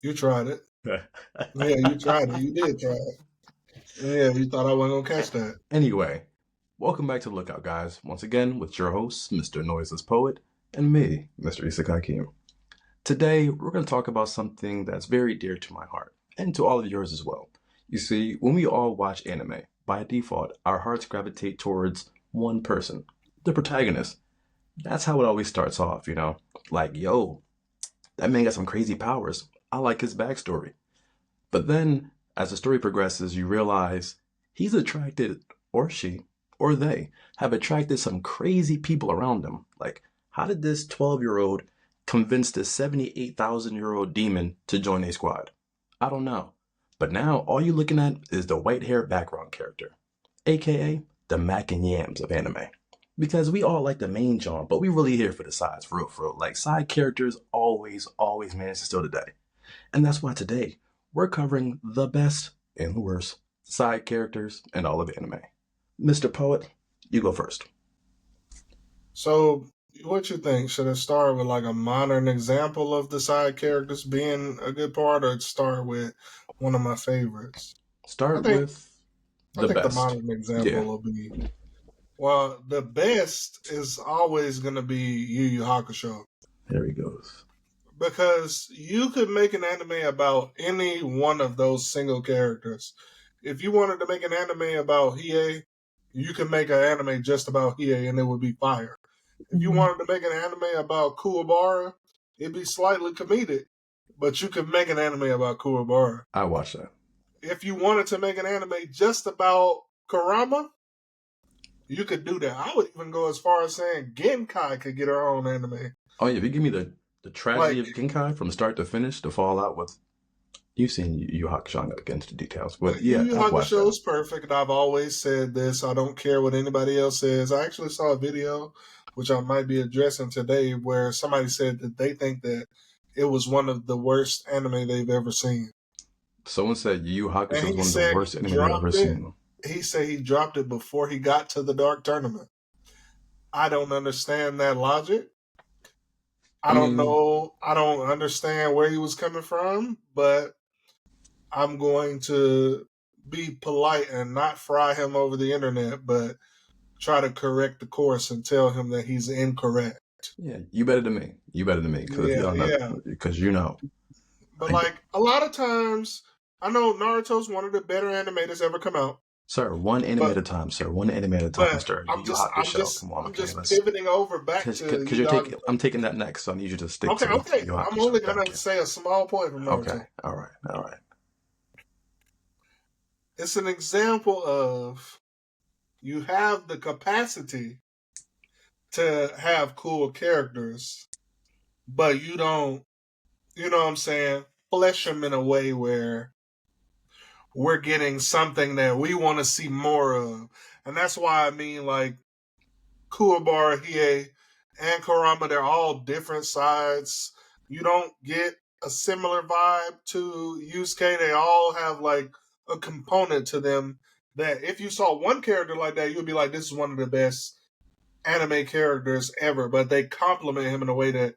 You tried it. Yeah, you tried it. You did try it. Yeah, you thought I wasn't gonna catch that. Anyway, welcome back to Lookout, guys. Once again, with your host, Mr. Noiseless Poet, and me, Mr. Isekai Kim. Today, we're going to talk about something that's very dear to my heart, and to all of yours as well. You see, when we all watch anime, by default, our hearts gravitate towards one person, the protagonist. That's how it always starts off, Like, yo, that man got some crazy powers. I like his backstory. But then, as the story progresses, you realize he's attracted, or she, or they, have attracted some crazy people around him. Like, how did this 12-year-old convince this 78,000-year-old demon to join a squad? I don't know. But now, all you're looking at is the white hair background character, aka the Mac and Yams of anime. Because we all like the main John, but we really here for the sides, for real. Like, side characters always manage to steal the day. And that's why today we're covering the best and the worst side characters in all of anime. Mr. Poet, you go first. So, what you think? Should it start with like a modern example of the side characters being a good part, or start with one of my favorites? I Start think with I the think the best. modern Yeah, example will be well. The best is always going to be Yu Yu Hakusho there he goes. because you could make an anime about any one of those single characters. If you wanted to make an anime about Hiei, you could make an anime just about Hiei and it would be fire. If you wanted to make an anime about Kuwabara, it'd be slightly comedic, but you could make an anime about Kuwabara. I watched that. If you wanted to make an anime just about Karama, you could do that. I would even go as far as saying Genkai could get her own anime. Oh yeah, if you give me the tragedy Like, of Genkai from start to finish, the fallout with you've seen Yu Yu Hakusho, I'm not against the details, but Yu yeah, Yu I've watched Hakusho that. is perfect, and I've always said this. I don't care what anybody else says. I actually saw a video, which I might be addressing today, where somebody said that they think that it was one of the worst anime they've ever seen. Someone said Yu Yu And Hakusho is he one of the said worst he anime they've ever dropped it. seen. He said he dropped it before he got to the Dark Tournament. I don't understand that logic. I I don't mean, know. I don't understand where he was coming from, but I'm going to be polite and not fry him over the internet, but try to correct the course and tell him that he's incorrect. yeah, you better than me. You better than me, because if you Yeah, don't know, yeah. because you know, But I, like a lot of times, I know Naruto's one of the better animators ever come out. sir, one anime at But a time, sir. One anime at a time, but Mister Yu I'm Yu just I'm Hakusho. just Come on, I'm okay, just let's pivoting over back because to because Yu you're Yu taking. Hakusho. I'm taking that next, so I need you to stick Okay, to okay. Yu Yu I'm Hakusho. only Thank gonna you. say a small point from Okay, Naruto. all right, all right. It's an example of you have the capacity to have cool characters, but you don't, you know what I'm saying, flesh them in a way where we're getting something that we want to see more of. And that's why I mean, like, Kuwabara, Hiei, and Kurama, they're all different sides. You don't get a similar vibe to Yusuke. They all have, like, a component to them that if you saw one character like that, you'd be like, this is one of the best anime characters ever. But they complement him in a way that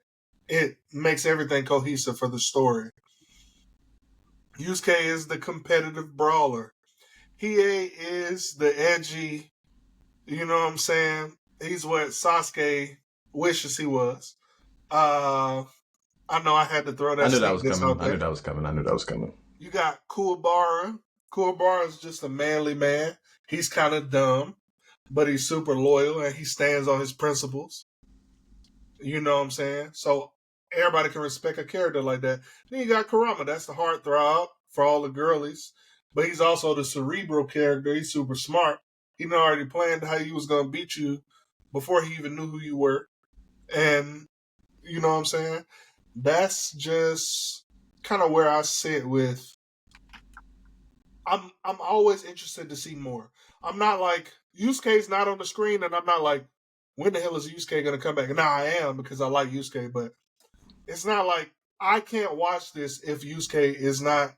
it makes everything cohesive for the story. Yusuke is the competitive brawler. Hiei is the edgy, you know what I'm saying? He's what Sasuke wishes he was. Uh I know I had to throw I that knew that was sneakness coming. out I knew there. that was coming. I knew that was coming. You got Kuwabara. Kuwabara is just a manly man. He's kind of dumb, but he's super loyal and he stands on his principles. You know what I'm saying? So everybody can respect a character like that. Then you got Kurama. That's the heartthrob for all the girlies. But he's also the cerebral character. He's super smart. He already planned how he was going to beat you before he even knew who you were. And you know what I'm saying? That's just kind of where I sit with. I'm always interested to see more. I'm not like Yusuke's not on the screen, and I'm not like, when the hell is Yusuke gonna come back? Now I am because I like Yusuke, but it's not like I can't watch this if Yusuke is not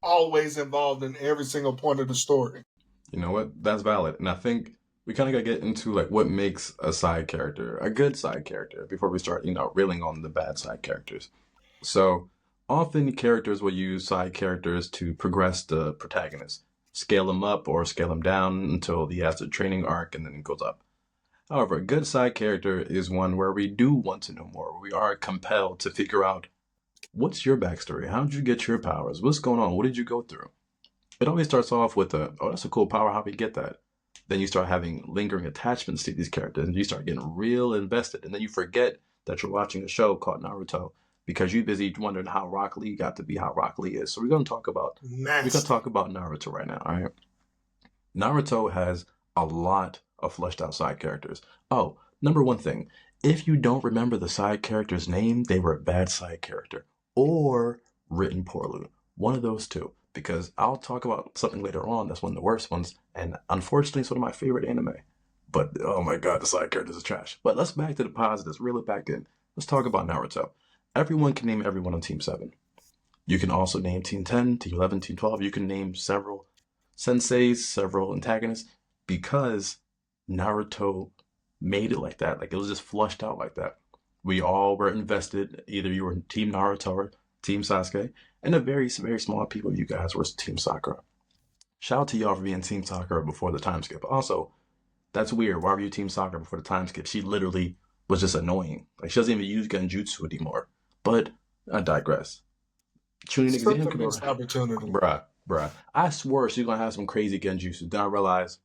always involved in every single point of the story. You know what? That's valid, and I think we kind of got to get into like what makes a side character a good side character before we start, reeling on the bad side characters. So Often characters will use side characters to progress the protagonist, scale them up or scale them down until he has a training arc and then it goes up. However, a good side character is one where we do want to know more. We are compelled to figure out what's your backstory? How did you get your powers? What's going on? What did you go through? It always starts off with oh, that's a cool power. How did you get that? Then you start having lingering attachments to these characters and you start getting real invested. And then you forget that you're watching a show called Naruto because you're busy wondering how Rock Lee got to be how Rock Lee is. So we're going to talk about Naruto right now. All right. Naruto has a lot of fleshed out side characters. Oh, number one thing, if you don't remember the side character's name, they were a bad side character or written poorly. One of those two. Because I'll talk about something later on that's one of the worst ones, and unfortunately it's one of my favorite anime. But oh my god, the side characters are trash. But let's back to the positives, reel it back in. Let's talk about Naruto. Everyone can name everyone on Team 7. You can also name Team 10, Team 11, Team 12. You can name several senseis, several antagonists, because Naruto made it like that. Like, it was just flushed out like that. We all were invested. Either you were Team Naruto or Team Sasuke, and a very, very small people of you guys were Team Sakura. Shout out to y'all for being Team Sakura before the time skip. Also, that's weird. Why were you Team Sakura before the time skip? She literally was just annoying. Like, she doesn't even use Genjutsu anymore. But I digress. Chunin exam, missed opportunity. Bruh. I swore she's gonna have some crazy Genjutsu. Then I realized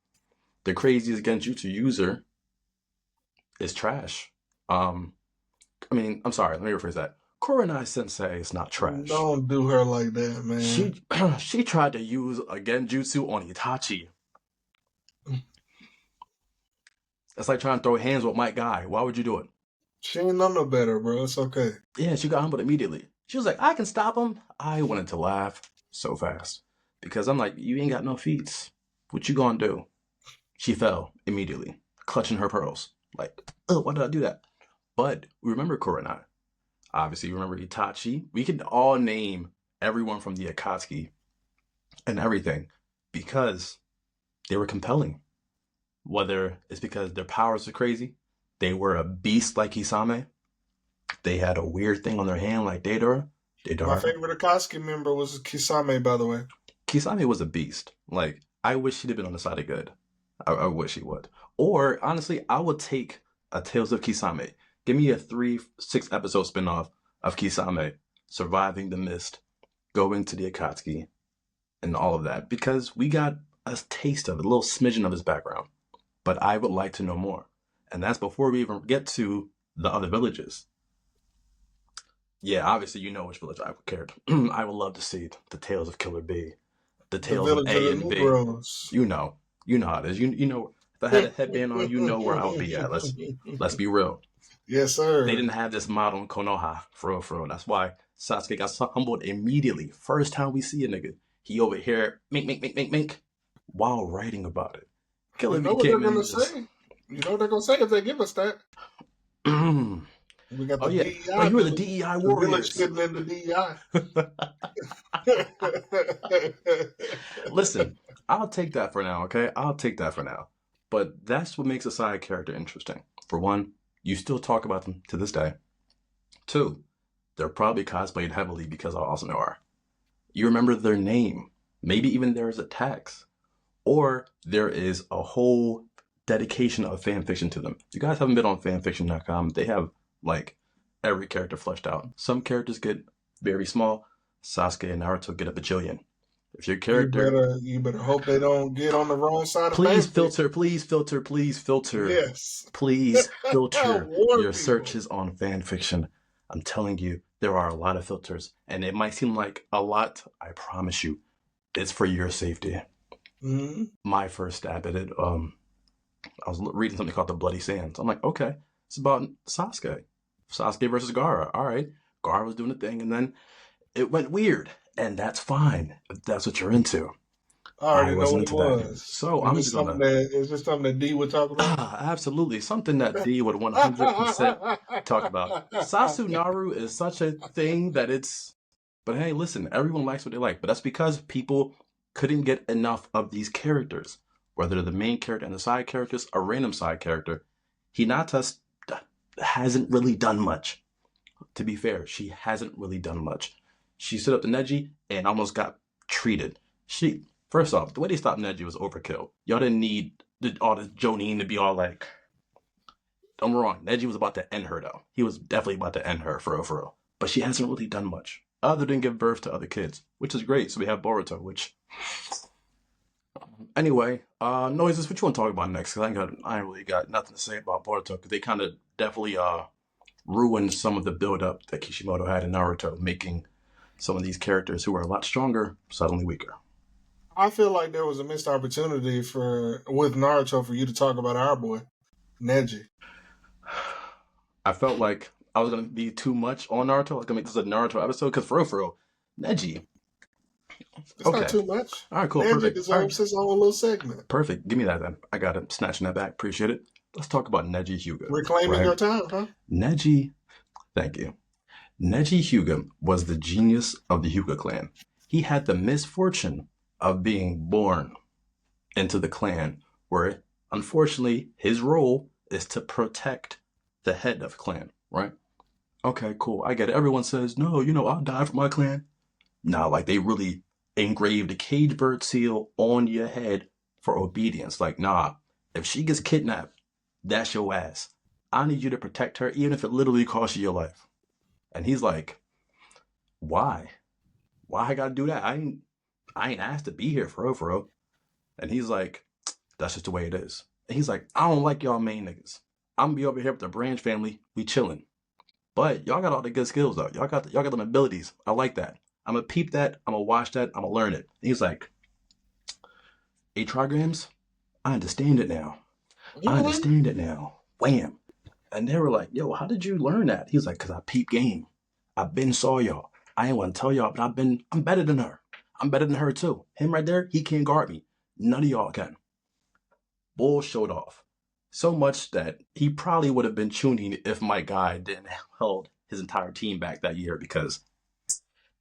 the craziest Genjutsu user is trash. I'm sorry, let me rephrase that. Kurenai Sensei is not trash. Don't do her like that, man. She tried to use a Genjutsu on Itachi. It's like trying to throw hands with Mike Guy. Why would you do it? She ain't know no better, bro. It's okay. Yeah, she got humbled immediately. She was like, I can stop him. I wanted to laugh so fast. Because I'm like, you ain't got no feats. What you gonna do? She fell immediately, clutching her pearls. Like, oh, why did I do that? But we remember Kurenai. Obviously, remember Itachi. We can all name everyone from the Akatsuki and everything because they were compelling. Whether it's because their powers are crazy, they were a beast like Kisame, they had a weird thing on their hand like Deidara. My favorite Akatsuki member was Kisame, by the way. Kisame was a beast. Like, I wish she'd have been on the side of good. I wish she would. Or, honestly, I would take a Tales of Kisame. Give me a 3-6 episode spinoff of Kisame surviving the mist, going to the Akatsuki, and all of that. Because we got a taste of it, a little smidgen of his background. But I would like to know more. And that's before we even get to the other villages. Yeah, obviously you know which village I would care. I would love to see the Tales of Killer B. The Tales of A and B. You know how it is. You know, if I had a headband on, you know where I would be at. Let's be real. Yes, sir. They didn't have this model in Konoha, for real. That's why Sasuke got humbled immediately. First time we see a nigga, he over here, mink, while writing about it. Killer B came in. You know what they're going to say? You know what they're going to say if they give us that? We got the DEI. Oh, you were the DEI warriors. The village getting into DEI. Listen, I'll take that for now, okay? I'll take that for now. But that's what makes a side character interesting. For one, you still talk about them to this day. Two, they're probably cosplayed heavily because how awesome they are. You remember their name. Maybe even there is a text. Or there is a whole dedication of fanfiction to them. If you guys haven't been on fanfiction.com, they have like every character fleshed out. Some characters get very small. Sasuke and Naruto get a bajillion. If your character, you better hope they don't get on the wrong side. Please filter. Yes. Please filter your searches on fanfiction. I'm telling you, there are a lot of filters, and it might seem like a lot. I promise you, it's for your safety. Mm-hmm. My first stab at it, I was reading something called The Bloody Sands. I'm like, okay, it's about Sasuke versus Gaara. All right, Gaara was doing a thing, and then it went weird, and that's fine if that's what you're into. I already know what it was. So I'm just gonna. Is this something that D would talk about? Absolutely, something that D would 100% talk about. Sasunaru is such a thing that it's. But hey, listen, everyone likes what they like, but that's because people couldn't get enough of these characters, whether the main character and the side characters, a random side character. Hinata hasn't really done much. To be fair, she hasn't really done much. She stood up to Neji and almost got treated. First off, the way they stopped Neji was overkill. Y'all didn't need all this Jonin to be all like, don't get me wrong, Neji was about to end her though. He was definitely about to end her for real. But she hasn't really done much other than give birth to other kids, which is great. So we have Boruto, which anyway, Noises, what you want to talk about next? Because I ain't really got nothing to say about Boruto because they kind of definitely ruined some of the build up that Kishimoto had in Naruto, making some of these characters who are a lot stronger suddenly weaker. I feel like there was a missed opportunity with Naruto for you to talk about our boy, Neji. I felt like I was going to be too much on Naruto. I was going to make this a Naruto episode because for real, Neji. It's not too much. All right, cool. Neji Perfect. deserves his own little segment. Perfect. Give me that then. I got it. Snatching that back. Appreciate it. Let's talk about Neji Hyuga. Reclaiming your time, huh? Neji, thank you. Neji Hyuga was the genius of the Hyuga clan. He had the misfortune of being born into the clan where, unfortunately, his role is to protect the head of the clan, right? Okay, cool. I get it. Everyone says, no, I'll die for my clan. Nah, like they really engraved a cage bird seal on your head for obedience. Like, nah, if she gets kidnapped, that's your ass. I need you to protect her, even if it literally costs you your life. And he's like, why? Why I gotta do that? I ain't asked to be here for real. And he's like, that's just the way it is. And he's like, I don't like y'all main niggas. I'm gonna be over here with the Branch family. We chilling. But y'all got all the good skills though. Y'all got them abilities. I like that. I'm gonna peep that. I'm gonna watch that. I'm gonna learn it. And he's like, 8 trigrams? I understand it now. I understand it now. Wham. And they were like, yo, how did you learn that? He's like, because I peep game. I've been saw y'all. I ain't want to tell y'all, but I'm better than her. I'm better than her too. Him right there, he can't guard me. None of y'all can. Bull showed off. So much that he probably would have been tuning if my guy didn't hold his entire team back that year because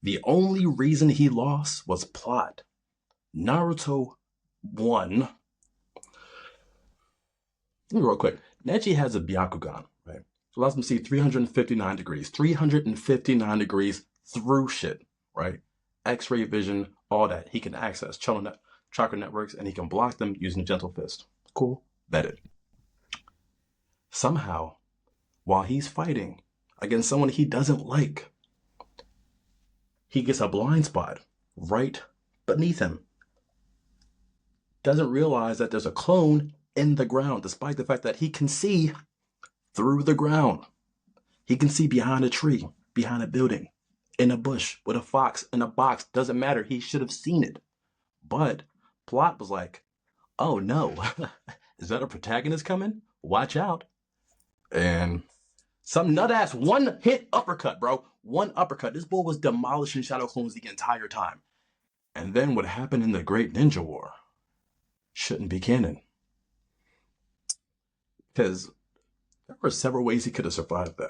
the only reason he lost was plot. Naruto won. Real quick, Neji has a Byakugan, right? So allows him to see 359 degrees. 359 degrees through shit, right? X-ray vision, all that. He can access chakra networks and he can block them using a gentle fist. Cool. Vetted. Somehow, while he's fighting against someone he doesn't like, he gets a blind spot right beneath him. Doesn't realize that there's a clone in the ground, despite the fact that he can see through the ground. He can see behind a tree, behind a building, in a bush, with a fox, in a box. Doesn't matter. He should have seen it. But plot was like, oh no, is that a protagonist coming? Watch out. And some nut-ass one-hit uppercut, bro. One uppercut. This bull was demolishing shadow clones the entire time. And then what happened in the Great Ninja War shouldn't be canon. Because there were several ways he could have survived that.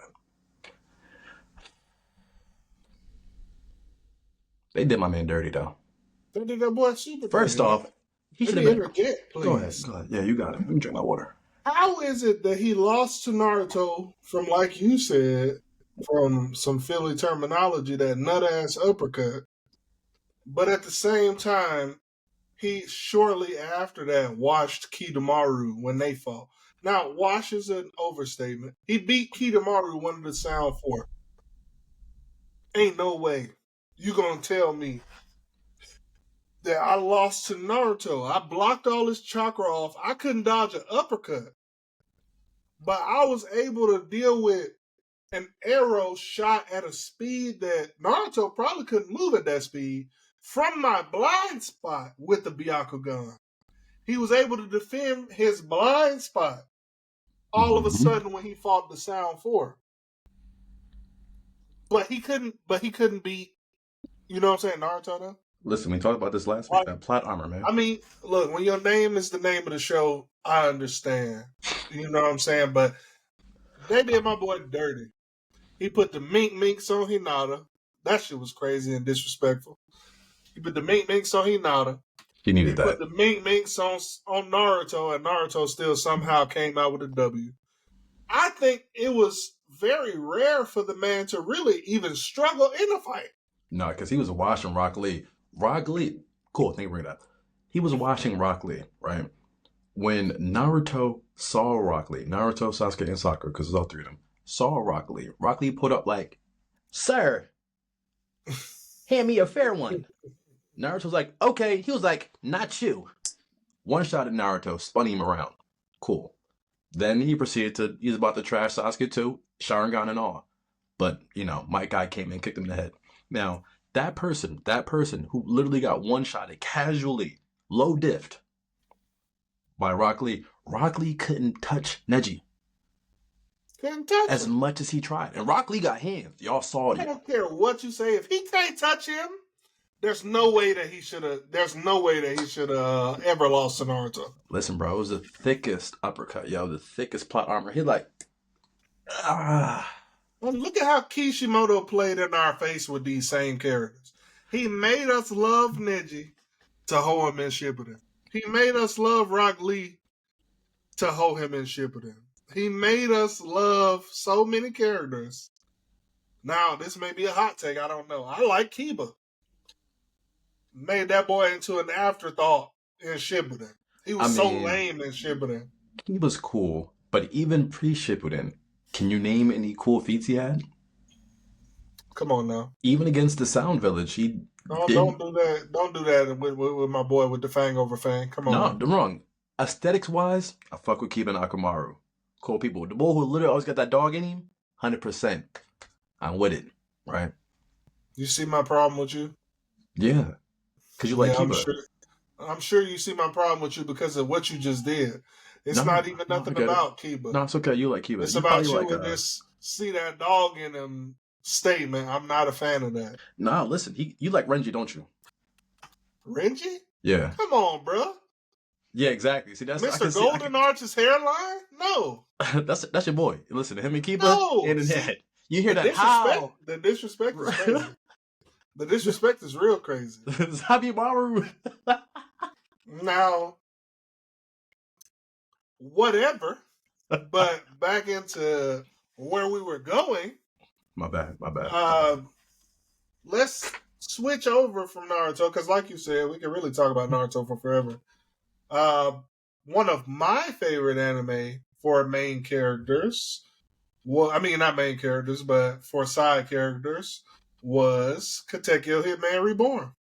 They did my man dirty, though. They did that boy super dirty. First off, he should have been... Interject, please. Go ahead. Yeah, you got it. Let me drink my water. How is it that he lost to Naruto from, like you said, from some Philly terminology, that nut-ass uppercut, but at the same time, he shortly after that watched Kidomaru when they fought. Now, watch is an overstatement. He beat Kidomaru, one of the Sound 4. Ain't no way you gonna tell me that I lost to Naruto. I blocked all his chakra off. I couldn't dodge an uppercut. But I was able to deal with an arrow shot at a speed that Naruto probably couldn't move at that speed from my blind spot with the Byakugan. He was able to defend his blind spot all of a sudden when he fought the Sound 4. But he couldn't beat, you know what I'm saying, Naruto though? Listen, we talked about this last week, that plot armor, man. I mean, look, when your name is the name of the show, I understand. You know what I'm saying? But they did my boy dirty. He put the minks on Hinata. That shit was crazy and disrespectful. He put the minks on Hinata. He needed that. He put the minks on Naruto, and Naruto still somehow came out with a W. I think it was very rare for the man to really even struggle in a fight. No, because he was watching Rock Lee. Rock Lee, cool, thank you for bringing that up. He was watching Rock Lee, right? When Naruto saw Rock Lee, Naruto, Sasuke, and Sakura, because it's all three of them, saw Rock Lee. Rock Lee put up like, "Sir, hand me a fair one." Naruto was like, "Okay." He was like, "Not you." One shot at Naruto, spun him around. Cool. Then he proceeded to, he's about to trash Sasuke too, Sharingan and all. But, Might Guy came in and kicked him in the head. Now, that person who literally got one shot at casually, low diffed by Rock Lee couldn't touch Neji Couldn't touch as him. much as he tried. And Rock Lee got hands. Y'all saw I it. don't care what you say. If he can't touch him, there's no way that he should have. There's no way that he should have ever lost to Naruto. Listen, bro, it was the thickest uppercut, yo, the thickest plot armor. He like, ah. Well, look at how Kishimoto played in our face with these same characters. He made us love Neji to hold him in Shippuden. He made us love Rock Lee to hold him in Shippuden. He made us love so many characters. Now, this may be a hot take. I don't know. I like Kiba. Made that boy into an afterthought in Shippuden. He was so lame in Shippuden. He was cool, but even pre-Shippuden, can you name any cool feats he had? Come on now. Even against the Sound Village, he don't do that. Don't do that with my boy with the Fang over Fang. Come on. No, now. I'm wrong. Aesthetics wise, I fuck with Kiba and Akamaru. Cool people. The boy who literally always got that dog in him, 100%. I'm with it, right? You see my problem with you? Yeah. Because you like Kiba. I'm sure you see my problem with you because of what you just did. It's not even nothing about Kiba. No, it's okay. You like Kiba. It's about you with this see that dog in him statement. I'm not a fan of that. Nah, listen. You like Renji, don't you? Renji? Yeah. Come on, bro. Yeah, exactly. See, that's Mr. Golden Arch's hairline? No. that's your boy. Listen to him and Kiba hand in hand. You hear that? How? The disrespect is crazy. The disrespect is real crazy. Zabimaru. Now, whatever. But back into where we were going. My bad. Let's switch over from Naruto because, like you said, we can really talk about Naruto for forever. One of my favorite anime for main characters, well, I mean not main characters, but for side characters, was Katekyo Hitman Reborn.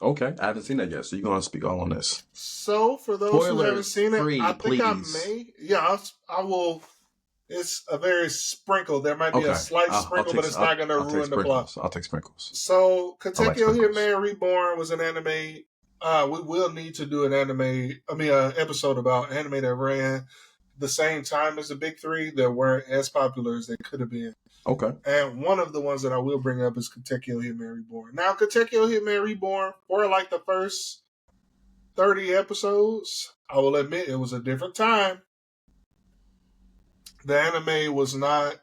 Okay, I haven't seen that yet, so you're gonna speak all on this. So for those who haven't seen it, I think I may. Yeah, I will. It's a very sprinkle. There might be a slight sprinkle, but it's not going to ruin the plot. I'll take sprinkles. So Katekyo Hitman Reborn was an anime. We will need to do an episode about anime that ran the same time as the big three that weren't as popular as they could have been. Okay. And one of the ones that I will bring up is Katekyo Hitman Reborn. Now, Katekyo Hitman Reborn, for like the first 30 episodes, I will admit it was a different time. The anime was not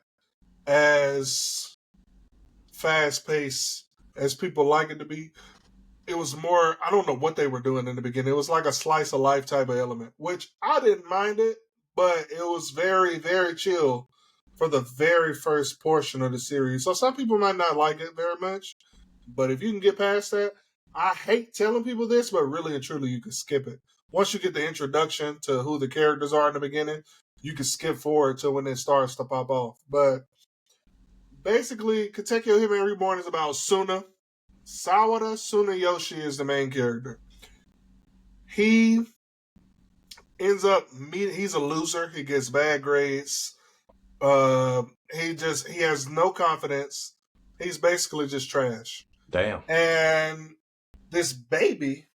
as fast-paced as people like it to be. It was more, I don't know what they were doing in the beginning. It was like a slice of life type of element, which I didn't mind it, but it was very, very chill for the very first portion of the series. So some people might not like it very much, but if you can get past that, I hate telling people this, but really and truly you can skip it. Once you get the introduction to who the characters are in the beginning, you can skip forward to when it starts to pop off. But basically, Katekyo Hitman Reborn is about Suna. Sawada Tsunayoshi is the main character. He ends up he's a loser. He gets bad grades. He has no confidence. He's basically just trash. Damn. And this baby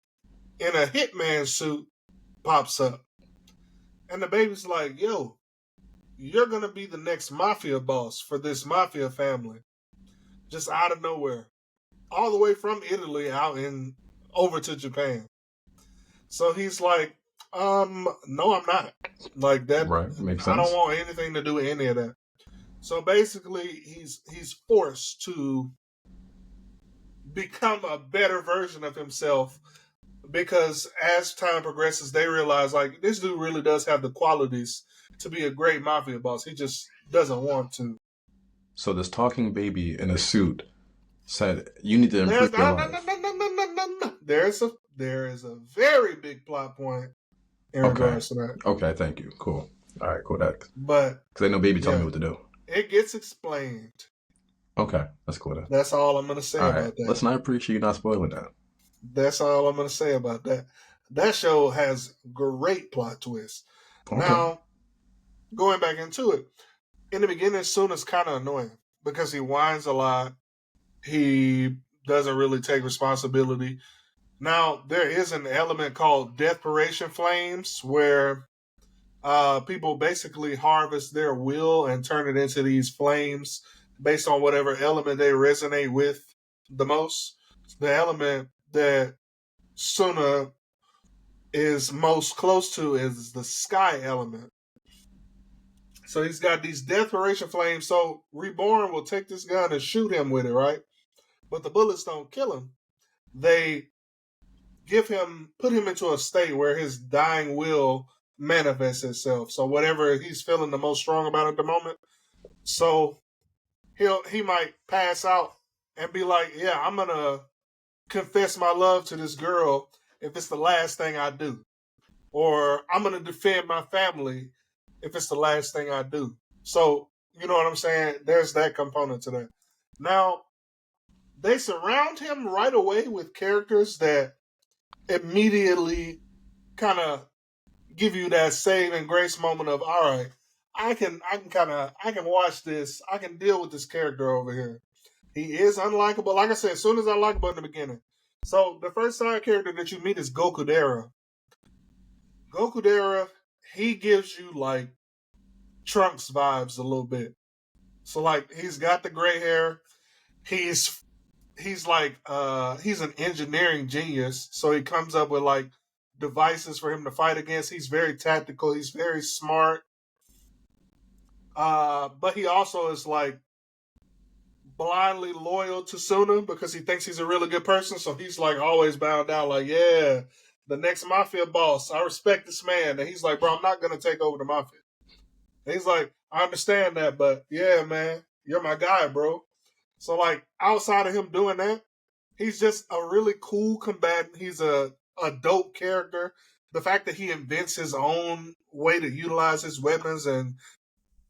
in a hitman suit pops up. And the baby's like, yo, you're going to be the next mafia boss for this mafia family. Just out of nowhere. All the way from Italy over to Japan. So he's like, no, I'm not. Like that. Right. Makes sense. I don't want anything to do with any of that. So basically, he's forced to become a better version of himself because as time progresses, they realize like this dude really does have the qualities to be a great mafia boss. He just doesn't want to. So this talking baby in a suit Said you need to There's improve your life. there is a very big plot point in Okay. regards to that. Okay, thank you. Cool. All right, cool. That But because ain't no baby telling me yeah, what to do. it gets explained. Okay, that's cool. Then. That's all I'm gonna say All right. about that. Listen, I appreciate you not spoiling that. That's all I'm gonna say about that. That show has great plot twists. Okay. Now, going back into it, in the beginning, Suna's kind of annoying because he whines a lot. He doesn't really take responsibility. Now, there is an element called Desperation Flames where people basically harvest their will and turn it into these flames based on whatever element they resonate with the most. The element that Suna is most close to is the sky element. So he's got these desperation flames. So Reborn will take this gun and shoot him with it, right? But the bullets don't kill him. They put him into a state where his dying will manifests itself. So whatever he's feeling the most strong about at the moment, so he might pass out and be like, "Yeah, I'm gonna confess my love to this girl if it's the last thing I do," or "I'm gonna defend my family if it's the last thing I do." So you know what I'm saying? There's that component to that. Now they surround him right away with characters that immediately kind of give you that saving grace moment of, all right, I can watch this, I can deal with this character over here. He is unlikable. Like I said, as soon as unlikable in the beginning. So the first side character that you meet is Gokudera. Gokudera, he gives you like Trunks vibes a little bit. So like he's got the gray hair. He's he's like he's an engineering genius. So he comes up with like devices for him to fight against. He's very tactical. He's very smart. But he also is like blindly loyal to Suna because he thinks he's a really good person. So he's like always bound down, like, yeah, the next mafia boss. I respect this man. And he's like, bro, I'm not gonna take over the mafia. And he's like, I understand that, but yeah, man, you're my guy, bro. So like outside of him doing that, he's just a really cool combatant. He's a dope character. The fact that he invents his own way to utilize his weapons and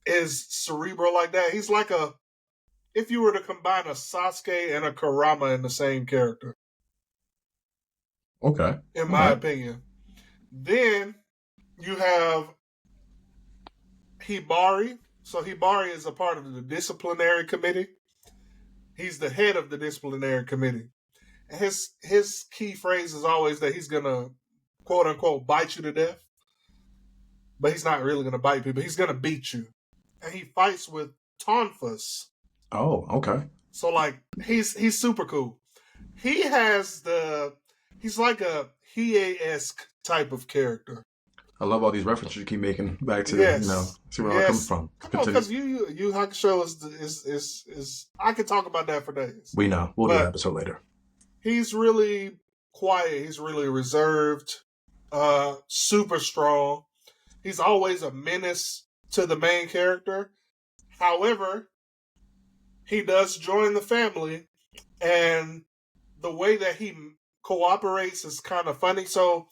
is cerebral like that. He's like a if you were to combine a Sasuke and a Kurama in the same character, Okay. in All my right. opinion. Then you have Hibari. So Hibari is a part of the disciplinary committee. He's the head of the disciplinary committee. And his key phrase is always that he's gonna quote unquote bite you to death. But he's not really gonna bite people. He's gonna beat you. And he fights with Tonfus. Oh, okay. So like he's super cool. He has he's like a Hiei-esque type of character. I love all these references you keep making back to Yes, see where I'm coming yes. from. Come on, Continue. because Yu Hakusho is I could talk about that for days. We know. We'll do that But episode later. he's really quiet. He's really reserved. Super strong. He's always a menace to the main character. However, he does join the family, and the way that he cooperates is kind of funny. So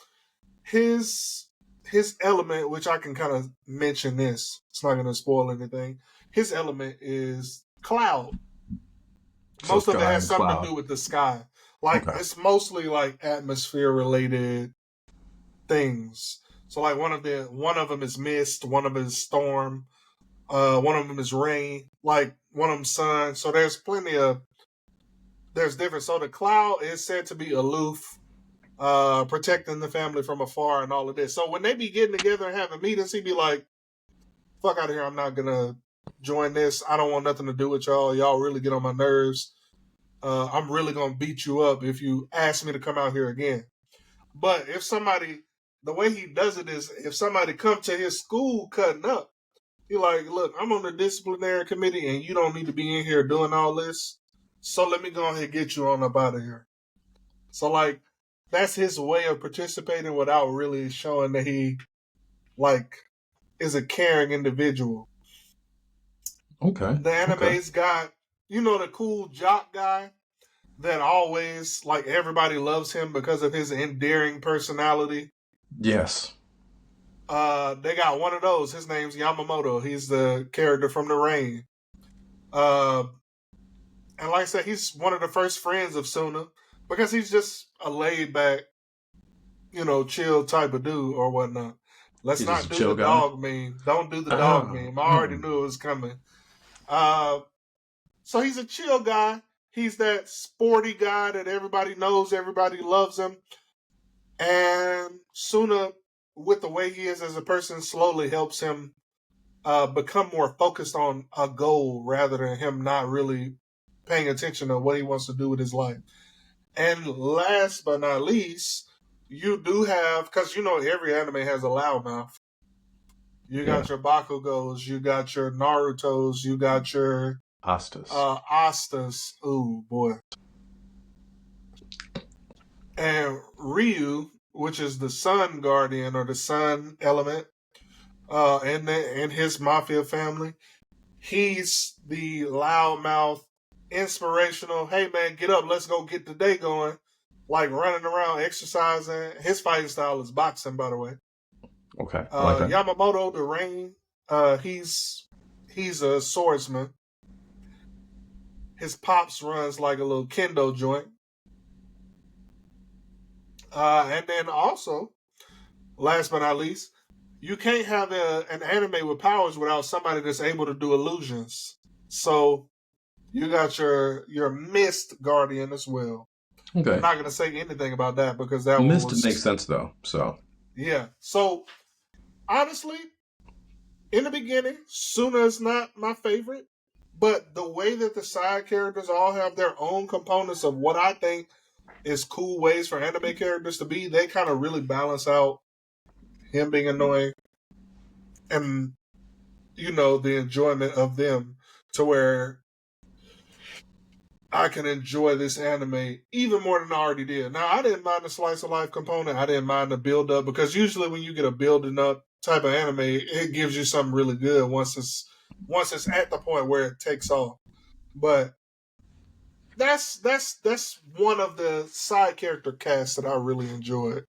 his element, which I can kind of mention this, it's not going to spoil anything. His element is cloud. So Most of it sky has and something to cloud. do with the sky. Like Okay. it's mostly like atmosphere related things. So like one of them is mist, one of them is storm, one of them is rain, like one of them sun. So there's different. So the cloud is said to be aloof, protecting the family from afar and all of this. So when they be getting together and having meetings, he be like, fuck out of here, I'm not gonna join this. I don't want nothing to do with y'all. Y'all really get on my nerves. I'm really gonna beat you up if you ask me to come out here again. But if somebody the way he does it is if somebody come to his school cutting up, he like, look, I'm on the disciplinary committee and you don't need to be in here doing all this. So let me go ahead and get you on up out of here. So like that's his way of participating without really showing that he like is a caring individual. Okay. The Okay. anime's got the cool jock guy. that always, like, everybody loves him because of his endearing personality. Yes. They got one of those. His name's Yamamoto. He's the character from The Rain. Uh, and like I said, he's one of the first friends of Suna because he's just a laid back, chill type of dude or whatnot. Let's He's just not a do the chill guy. dog meme. Don't do the dog Oh, meme. I already knew it was coming. Uh, so he's a chill guy. He's that sporty guy that everybody knows, everybody loves him. And Suna, with the way he is as a person, slowly helps him become more focused on a goal rather than him not really paying attention to what he wants to do with his life. And last but not least, you do have, because every anime has a loudmouth. You yeah. got your Bakugos, you got your Narutos, you got your Astas. Astas. Ooh, boy. And Ryu, which is the sun guardian or the sun element, and his mafia family. He's the loudmouth, inspirational. Hey man, get up, let's go get the day going. Like running around, exercising. His fighting style is boxing, by the way. Okay, I like that. Yamamoto, the Rain. He's a swordsman. His pops runs like a little kendo joint. And then also, last but not least, you can't have an anime with powers without somebody that's able to do illusions. So you got your Mist Guardian as well. I'm Okay. not gonna say anything about that because that one Mist makes was sense though. So yeah. So honestly, in the beginning, Suna is not my favorite, but the way that the side characters all have their own components of what I think is cool ways for anime characters to be, they kind of really balance out him being annoying and the enjoyment of them to where I can enjoy this anime even more than I already did. Now, I didn't mind the slice of life component. I didn't mind the build up because usually when you get a building up type of anime, it gives you something really good once it's at the point where it takes off. But that's one of the side character casts that I really enjoyed.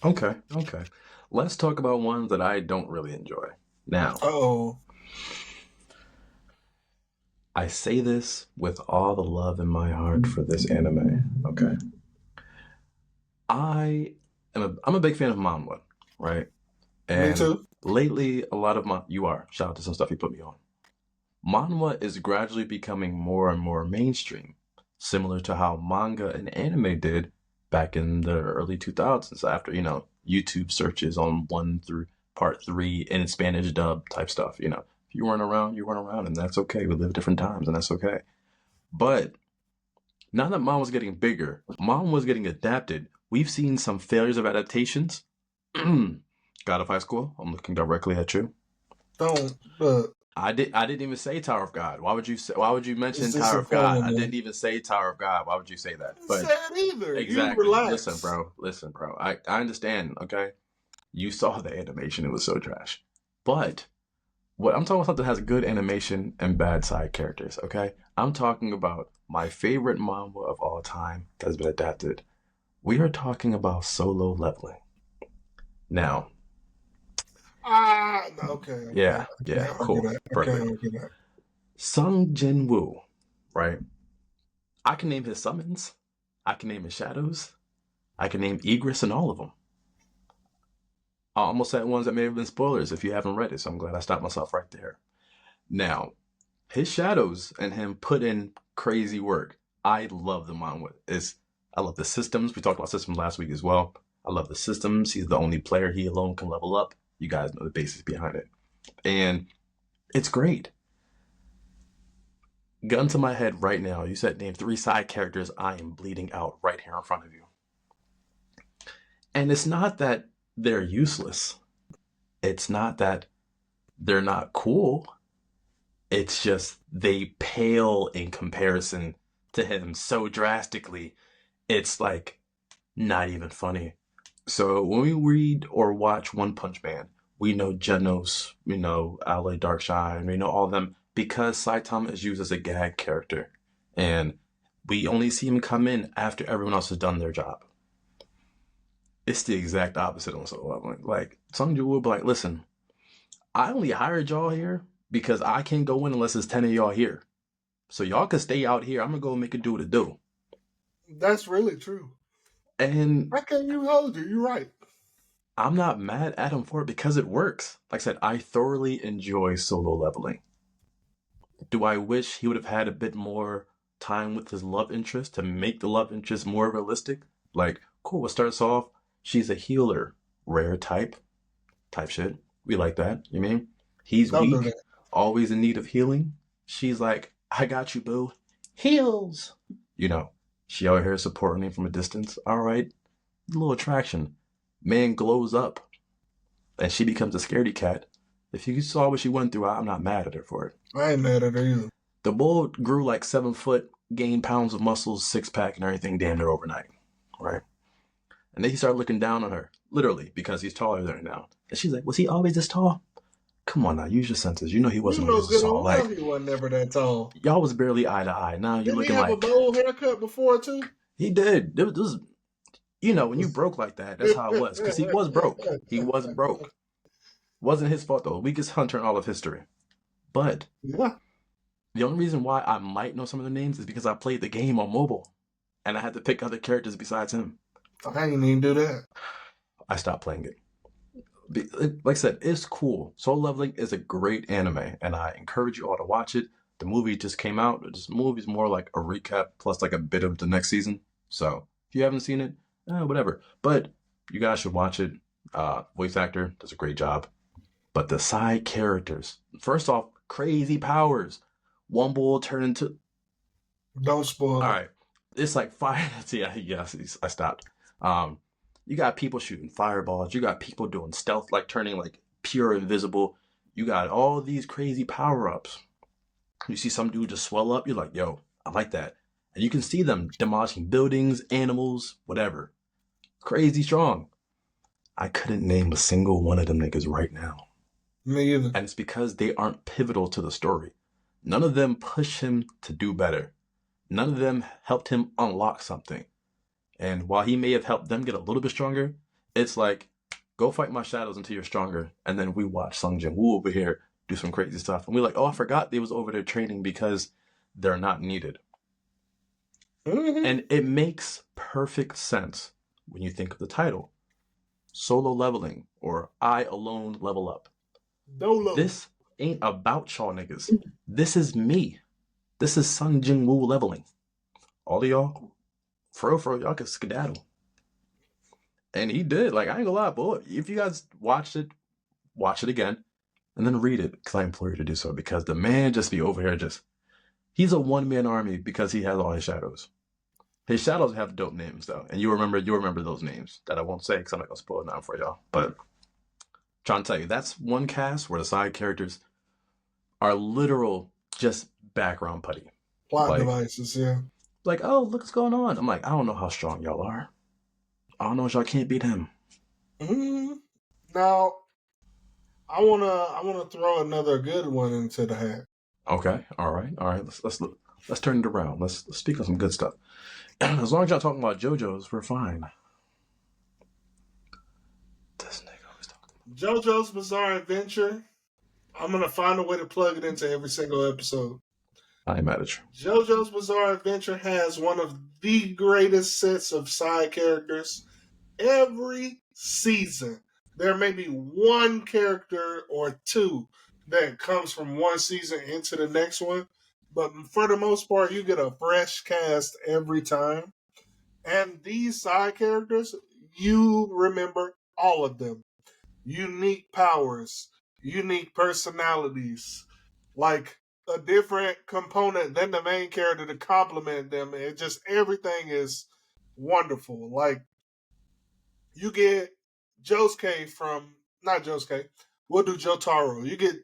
okay. Let's talk about ones that I don't really enjoy. Now, Oh, I say this with all the love in my heart for this anime. Okay. I'm a big fan of manhwa, right? me And too. lately, a lot of my you are shout out to some stuff you put me on. Manhwa is gradually becoming more and more mainstream, similar to how manga and anime did back in the early 2000s after, YouTube searches on 1 through part 3 in Spanish dub type stuff, If you weren't around, you weren't around, and that's okay. We live different times, and that's okay. But now that Mom was getting bigger, Mom was getting adapted. We've seen some failures of adaptations. God of High School, I'm looking directly at you. Don't look. I didn't even say Tower of God. Why would you say? Why would you It's mention Tower of God? disappointing, I man. didn't even say Tower of God. Why would you say I that? didn't say But it either. You exactly. Listen, relax. bro. Listen, bro. I understand. Okay, you saw the animation. It was so trash. But what I'm talking about something that has good animation and bad side characters. Okay, I'm talking about my favorite manga of all time that's been adapted. We are talking about Solo Leveling. Now, Okay. yeah, I yeah, can't argue cool, that. I can't perfect. argue that. Sung Jin Woo, right? I can name his summons. I can name his shadows. I can name Egress and all of them. I almost said ones that may have been spoilers if you haven't read it, so I'm glad I stopped myself right there. Now, his shadows and him put in crazy work. I love the manga. I love the systems. We talked about systems last week as well. I love the systems. He's the only player. He alone can level up. You guys know the basis behind it. And it's great. Gun to my head right now. You said name 3 side characters. I am bleeding out right here in front of you. And it's not that they're useless. It's not that they're not cool. It's just they pale in comparison to him so drastically. It's like not even funny. So when we read or watch One Punch Man, we know Genos, we know Aloy Darkshine, we know all of them because Saitama is used as a gag character. And We only see him come in after everyone else has done their job. It's the exact opposite on Solo Leveling. Like, Sung Jin will be like, listen, I only hired y'all here because I can't go in unless there's 10 of y'all here. So y'all can stay out here. I'm going to go make it do what it do. That's really true. And How can you hold you? You're right. I'm not mad at him for it because it works. Like I said, I thoroughly enjoy Solo Leveling. Do I wish he would have had a bit more time with his love interest to make the love interest more realistic? Like, cool, it starts off, she's a healer, rare type shit. We like that. You mean? He's Don't do weak, that. always in need of healing. She's like, I got you, boo. Heals. You know, she out here supporting him from a distance. All right, a little attraction. Man glows up, and she becomes a scaredy cat. If you saw what she went through, I'm not mad at her for it. I ain't mad at her either. The bull grew like 7 foot, gained pounds of muscles, 6-pack, and everything damn near overnight, right? And then he started looking down on her, literally, because he's taller than her now. And she's like, was he always this tall? Come on now, use your senses. You know he You wasn't know always this good tall. and well Like, he wasn't never that tall. y'all was barely eye to eye. Now you're Didn't he looking have a like, bowl haircut before too? he did. It was, you know, when you broke like that, that's how it was. Because he was broke. He was broke. Wasn't his fault though. Weakest hunter in all of history. But Yeah. the only reason why I might know some of the names is because I played the game on mobile. And I had to pick other characters besides him. I ain't even do that. I stopped playing it. Like I said, it's cool. Soul Leveling is a great anime, and I encourage you all to watch it. The movie just came out. This movie is more like a recap plus like a bit of the next season. So if you haven't seen it, whatever. But you guys should watch it. Voice actor does a great job. But the side characters, first off, crazy powers. One bull turned into. Don't spoil All it. right, it's like fire. Yeah, yes, I stopped. Um, you got people shooting fireballs. You got people doing stealth, like turning like pure invisible. You got all these crazy power ups. You see some dude just swell up. You're like, yo, I like that. And you can see them demolishing buildings, animals, whatever. Crazy strong. I couldn't name a single one of them niggas right now. Me either. And it's because they aren't pivotal to the story. None of them push him to do better. None of them helped him unlock something. And while he may have helped them get a little bit stronger, it's like, go fight my shadows until you're stronger. And then we watch Sung Jin Woo over here do some crazy stuff. And we're like, oh, I forgot they was over there training because they're not needed. Mm-hmm. And it makes perfect sense when you think of the title. Solo Leveling, or I Alone Level Up. Dolo. This ain't about y'all niggas. This is me. This is Sung Jin Woo leveling. All of y'all, for real, y'all can skedaddle. And he did. Like, I ain't gonna lie, boy. If you guys watch it again, and then read it, because I implore you to do so, because the man just be over here he's a one-man army because he has all his shadows. His shadows have dope names, though. And you'll remember those names that I won't say because I'm not gonna spoil it now for y'all. But I'm trying to tell you, that's one cast where the side characters are literal just background putty. Plot devices, yeah. Like, oh, look what's going on. I'm like, I don't know how strong y'all are. I don't know if y'all can't beat him. Mm-hmm. Now, I wanna throw another good one into the hat. Okay, all right. Let's turn it around. Let's speak of some good stuff. As long as y'all talking about JoJo's, we're fine. This nigga was talking about JoJo's Bizarre Adventure. I'm gonna find a way to plug it into every single episode. I ain't mad at you. JoJo's Bizarre Adventure has one of the greatest sets of side characters. Every season, there may be one character or two that comes from one season into the next one, but for the most part, you get a fresh cast every time. And these side characters, you remember all of them. Unique powers, unique personalities, like a different component than the main character to complement them. It just everything is wonderful. Like you get Josuke from not Josuke. We'll do Jotaro. You get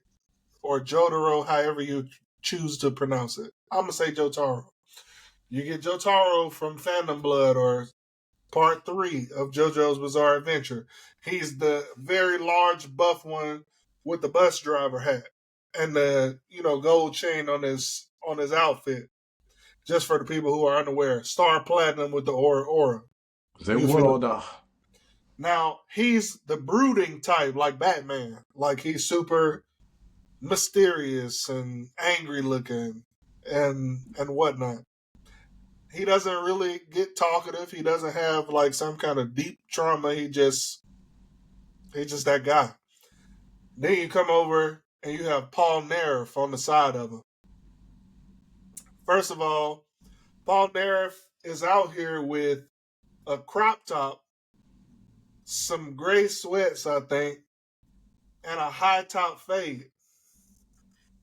or Jotaro, however you choose to pronounce it. I'm gonna say Jotaro. You get Jotaro from Phantom Blood or Part 3 of JoJo's Bizarre Adventure. He's the very large buff one with the bus driver hat and the gold chain on his outfit. Just for the people who are unaware, Star Platinum with the aura. The You feel world. me? Now he's the brooding type, like Batman. Like he's super mysterious and angry looking and whatnot. He doesn't really get talkative. He doesn't have like some kind of deep trauma. He's just that guy. Then you come over and you have Paul Nareff on the side of him. First of all, Paul Nareff is out here with a crop top, some gray sweats, I think, and a high top fade.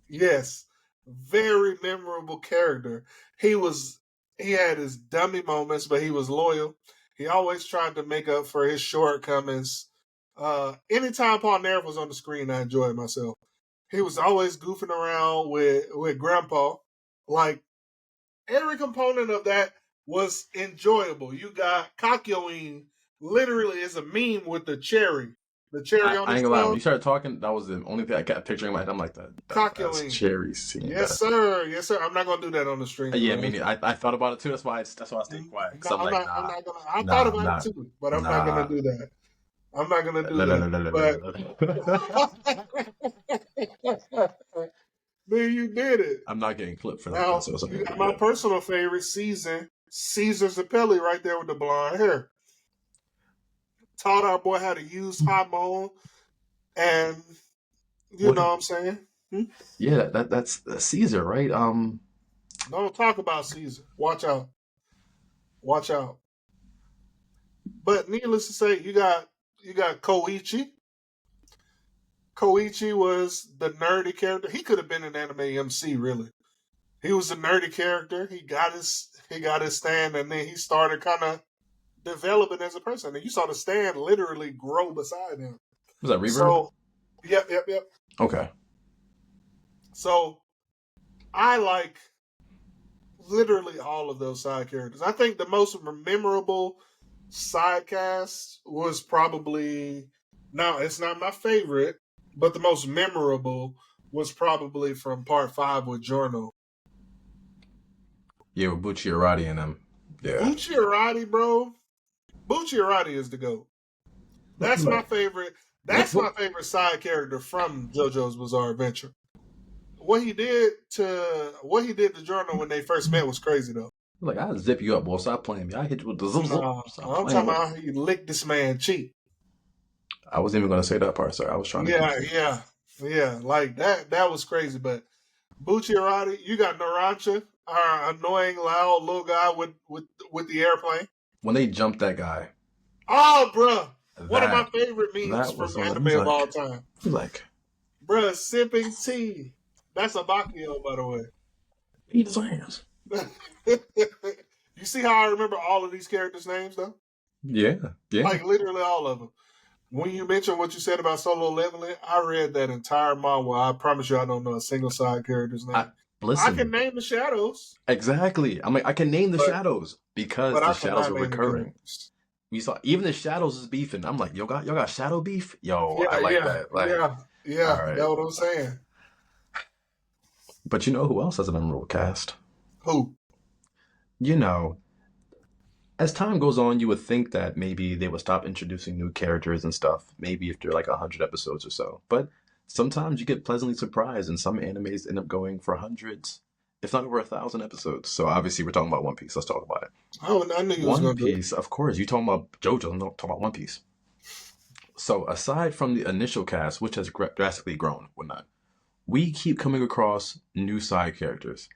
Yes, very memorable character. He had his dummy moments, but he was loyal. He always tried to make up for his shortcomings. Anytime Paul Nareff was on the screen, I enjoyed myself. He was always goofing around with Grandpa. Like every component of that was enjoyable. You got Kakyoin literally is a meme with the cherry. The cherry on I his ain't gonna lie. When tongue. you started talking, that was the only thing I kept picturing in my head. I'm like, that's Kakyoin. cherry scene. Yes, sir. Yes, sir. I'm not gonna do that on the stream. Yeah, I Bro. mean, I thought about it too. That's why I stayed quiet. Because No, I'm like, I'm not gonna. I thought nah, about it too, but I'm not gonna nah. do that. I'm not gonna do La, la, la, that. la, la, But la, la. man, you did it. I'm not getting clipped for that. Now So you got my personal favorite season, Caesar Zappelli, right there with the blonde hair. Taught our boy how to use hormone, and you know what I'm saying. Yeah, that's Caesar, right? Don't talk about Caesar. Watch out. Watch out. But needless to say, you got Koichi. Koichi was the nerdy character. He could have been an anime MC, really. He was a nerdy character. He got his stand, and then he started kind of developing as a person. And you saw the stand literally grow beside him. Was that Reverb? So, yep. Okay. So, I like literally all of those side characters. I think the most memorable side cast was probably, now it's not my favorite, but the most memorable was probably from part 5 with Giorno. Yeah, with Bucci Arati and them. Yeah. Bucci Arati, bro. Bucci Arati is the GOAT. That's my favorite. That's my favorite side character from JoJo's Bizarre Adventure. What he did to Giorno when they first met was crazy though. Like, I'll zip you up, boy. Stop playing me. I hit you with the zip. I'm talking about he licked this man cheek. I wasn't even gonna say that part, sir. I was trying to. Yeah. Like that was crazy. But Bucci Arati, you got Narancia, our annoying, loud little guy with the airplane. When they jumped that guy. Oh, bruh. One of my favorite memes from anime of all time. Like, bruh, sipping tea. That's a Bakio, by the way. Eat his hands. You see how I remember all of these characters' names, though? Yeah. Like, literally all of them. When you mentioned what you said about Solo Leveling, I read that entire manga. I promise you I don't know a single side character's name. I can name the shadows. Exactly. I mean, I can name the shadows because the shadows are recurring. We saw even the shadows is beefing. I'm like, y'all got shadow beef? Yo, I like that. Like, yeah. Right. That's what I'm saying. But you know who else has a memorable cast? Who? You know, as time goes on, you would think that maybe they would stop introducing new characters and stuff. Maybe after like 100 episodes or so. But sometimes you get pleasantly surprised, and some animes end up going for hundreds, if not over 1,000 episodes. So obviously, we're talking about One Piece. Let's talk about it. Oh, I knew you was One Piece, of course. You talking about JoJo? I'm talking about One Piece. So aside from the initial cast, which has drastically grown, whatnot, we keep coming across new side characters,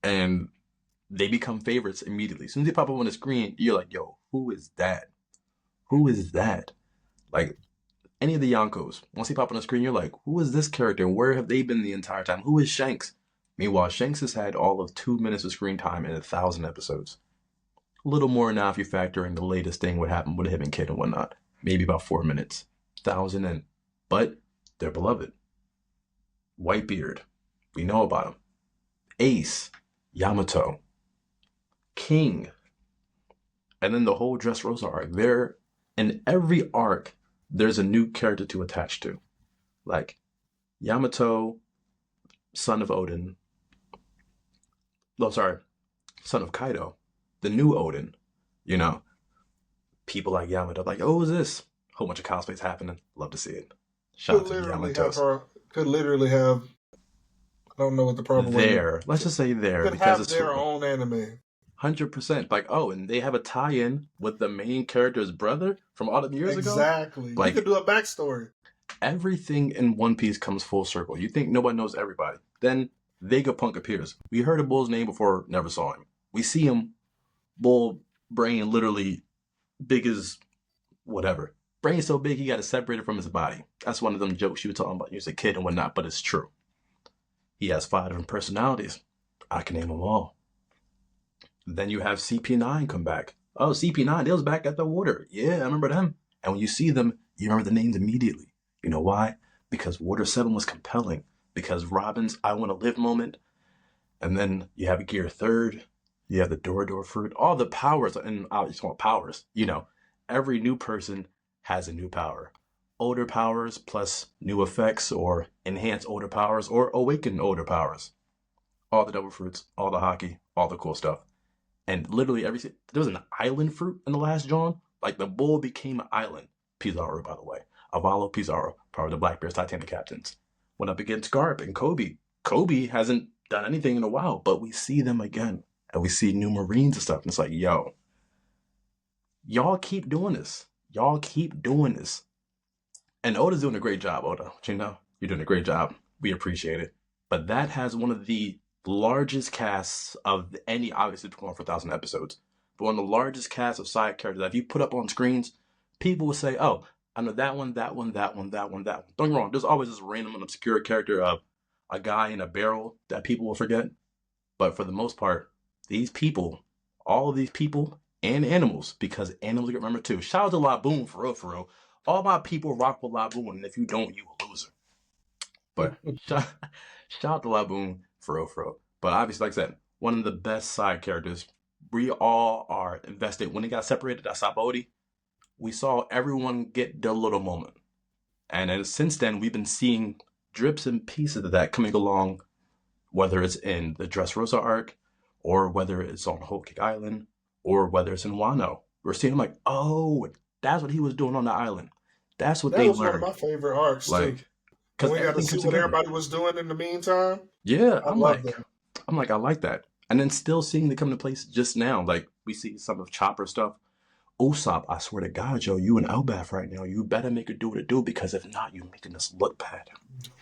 and they become favorites immediately. As soon as they pop up on the screen, you're like, yo, who is that? Who is that? Like, any of the Yonkos, once they pop on the screen, you're like, who is this character? Where have they been the entire time? Who is Shanks? Meanwhile, Shanks has had all of 2 minutes of screen time in 1,000 episodes. A little more now if you factor in the latest thing, what happened with him and Kid and whatnot. Maybe about 4 minutes. 1,000 in. But they're beloved. Whitebeard. We know about him. Ace. Yamato. King. And then the whole Dressrosa arc. In every arc, there's a new character to attach to. Like Yamato, son of Odin. No, sorry. son of Kaido, the new Odin. You know, people like Yamato, like, oh, who's this? Whole bunch of cosplays happening. Love to see it. Shout Could out to the literally have Yamatos. her. Could literally have. I don't know what the proper word is. Let's just say there, Could because have it's their own anime. 100%. Like, oh, and they have a tie-in with the main character's brother from all the years ago. Exactly. You could do a backstory. Everything in One Piece comes full circle. You think nobody knows everybody. Then Vegapunk appears. We heard of Bull's name before, never saw him. We see him, Bull brain literally big as whatever. Brain so big he got to separate it from his body. That's one of them jokes you were talking about when you was a kid and whatnot, but it's true. He has 5 different personalities. I can name them all. Then you have CP9 come back. Oh, CP9, they was back at the water. Yeah, I remember them. And when you see them, you remember the names immediately. You know why? Because Water 7 was compelling. Because Robin's I Want to Live moment. And then you have Gear 3rd. You have the Dorador fruit. All the powers, and I just want powers. You know, every new person has a new power. Older powers plus new effects or enhance older powers or awaken older powers. All the double fruits, all the hockey, all the cool stuff. And literally there was an island fruit in the last John. Like the bull became an island. Pizarro, by the way. Avalo Pizarro, part of the Blackbeard's Titanic captains. Went up against Garp and Kobe. Kobe hasn't done anything in a while, but we see them again. And we see new Marines and stuff. And it's like, yo, y'all keep doing this. Y'all keep doing this. And Oda's doing a great job, Oda. You know, you're doing a great job. We appreciate it. But that has one of the largest casts of any, obviously, going for 1,000 episodes, but one of the largest casts of side characters that if you put up on screens, people will say, oh, I know that one, that one, that one, that one, that one. Don't get me wrong, there's always this random and obscure character of a guy in a barrel that people will forget. But for the most part, these people, all of these people and animals, because animals get remembered too. Shout out to Laboon, for real, for real. All my people rock with Laboon, and if you don't, you a loser. But shout out to Laboon, for real, for real. But obviously, like I said, one of the best side characters. We all are invested. When they got separated at Sabaody, we saw everyone get their little moment. And then since then, we've been seeing drips and pieces of that coming along, whether it's in the Dressrosa arc, or whether it's on Whole Cake Island, or whether it's in Wano. We're seeing like, oh, that's what he was doing on the island. That's what they learned. That was one of my favorite arcs, like, too. Because we got to see what everybody was doing in the meantime. Yeah, I'm like, I like that. And then still seeing it come to place just now. Like, we see some of Chopper stuff. Usopp, I swear to God, Joe, you and Elbaf right now, you better make it do what it do, because if not, you're making us look bad.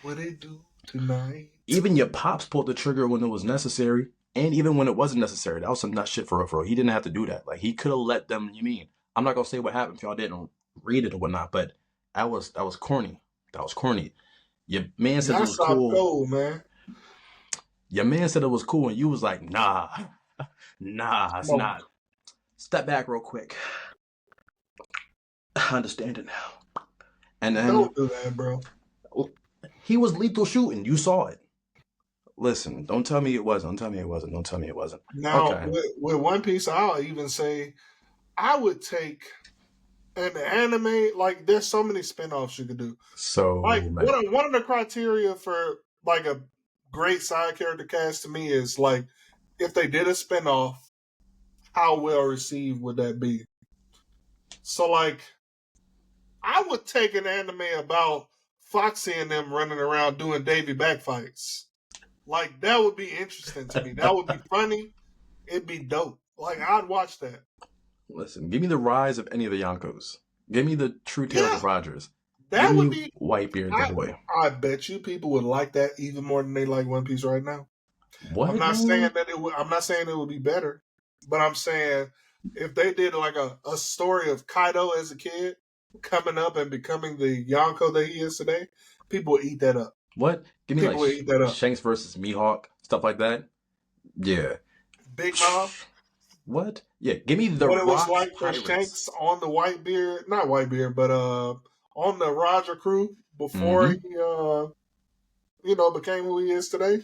What it do tonight? Even your pops pulled the trigger when it was necessary, and even when it wasn't necessary. That was some nut shit for real, for real. He didn't have to do that. Like, he could have let them, I'm not going to say what happened if y'all didn't read it or whatnot, but that was corny. That was corny. Your man said it was cool. Gold, man. Your man said it was cool, and you was like, nah, it's not. Step back real quick. I understand it now. And then don't do that, bro. He was lethal shooting. You saw it. Listen, don't tell me it wasn't. Don't tell me it wasn't. Now, okay. with One Piece, I'll even say I would take an anime. Like, there's so many spinoffs you could do. So, like, one of the criteria for like a great side character cast to me is like, if they did a spinoff, how well received would that be? So, like, I would take an anime about Foxy and them running around doing Davy backfights. Like, that would be interesting to me. That would be funny. It'd be dope. Like, I'd watch that. Listen, give me the rise of any of the Yonkos. Give me the True Tales of Rogers. That would be Whitebeard that way. I bet you people would like that even more than they like One Piece right now. What? I'm not saying that it would. I'm not saying it would be better, but I'm saying if they did like a story of Kaido as a kid coming up and becoming the Yonko that he is today, people would eat that up. What? Give me people like Shanks versus Mihawk, stuff like that. Yeah. Big Mom. What? Yeah, give me the. What it was like for Shanks on the Whitebeard, not Whitebeard, but on the Roger crew before he became who he is today.